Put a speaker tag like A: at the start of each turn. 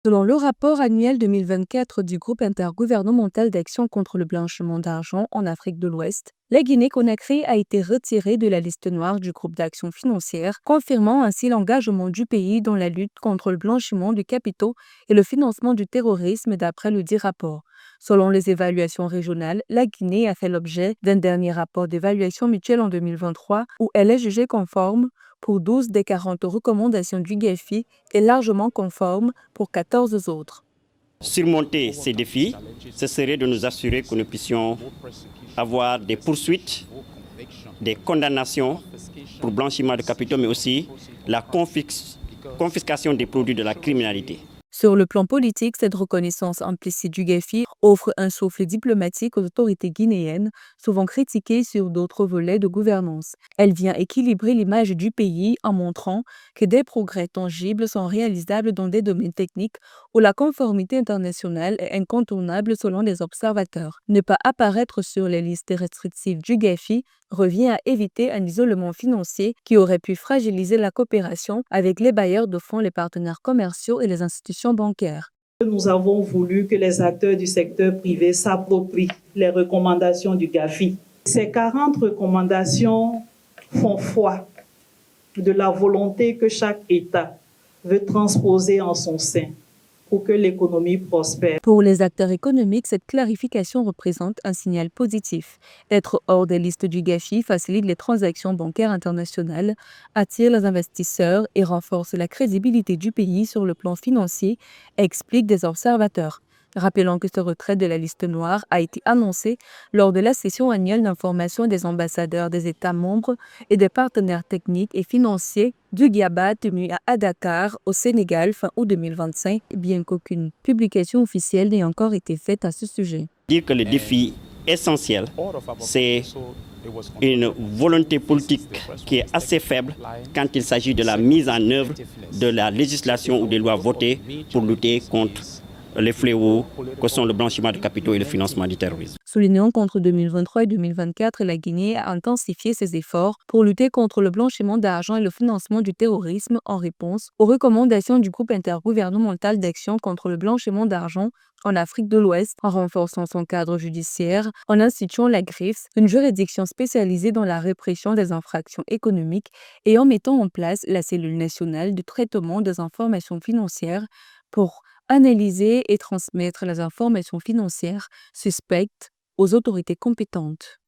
A: Selon le rapport annuel 2024 du groupe intergouvernemental d'action contre le blanchiment d'argent en Afrique de l'Ouest, la Guinée-Conakry a été retirée de la liste noire du groupe d'action financière, confirmant ainsi l'engagement du pays dans la lutte contre le blanchiment de capitaux et le financement du terrorisme d'après le dit rapport. Selon les évaluations régionales, la Guinée a fait l'objet d'un dernier rapport d'évaluation mutuelle en 2023 où elle est jugée conforme pour 12 des 40 recommandations du GAFI et largement conforme pour 14 autres.
B: Surmonter ces défis, ce serait de nous assurer que nous puissions avoir des poursuites, des condamnations pour blanchiment de capitaux, mais aussi la confiscation des produits de la criminalité.
A: Sur le plan politique, cette reconnaissance implicite du GAFI offre un souffle diplomatique aux autorités guinéennes, souvent critiquées sur d'autres volets de gouvernance. Elle vient équilibrer l'image du pays en montrant que des progrès tangibles sont réalisables dans des domaines techniques où la conformité internationale est incontournable selon les observateurs. Ne pas apparaître sur les listes restrictives du GAFI revient à éviter un isolement financier qui aurait pu fragiliser la coopération avec les bailleurs de fonds, les partenaires commerciaux et les institutions bancaires.
C: Nous avons voulu que les acteurs du secteur privé s'approprient les recommandations du GAFI. Ces 40 recommandations font foi de la volonté que chaque État veut transposer en son sein pour que l'économie prospère.
A: Pour les acteurs économiques, cette clarification représente un signal positif. Être hors des listes du GAFI facilite les transactions bancaires internationales, attire les investisseurs et renforce la crédibilité du pays sur le plan financier, expliquent des observateurs. Rappelons que ce retrait de la liste noire a été annoncé lors de la session annuelle d'information des ambassadeurs des États membres et des partenaires techniques et financiers du GIABA tenu à Dakar, au Sénégal, fin août 2025, bien qu'aucune publication officielle n'ait encore été faite à ce sujet.
B: Dire que le défi essentiel, c'est une volonté politique qui est assez faible quand il s'agit de la mise en œuvre de la législation ou des lois votées pour lutter contre les fléaux que sont le blanchiment de capitaux et le financement du terrorisme.
A: Soulignant qu'entre 2023 et 2024, la Guinée a intensifié ses efforts pour lutter contre le blanchiment d'argent et le financement du terrorisme en réponse aux recommandations du groupe intergouvernemental d'action contre le blanchiment d'argent en Afrique de l'Ouest, en renforçant son cadre judiciaire, en instituant la GRIFS, une juridiction spécialisée dans la répression des infractions économiques, et en mettant en place la cellule nationale de traitement des informations financières pour analyser et transmettre les informations financières suspectes aux autorités compétentes.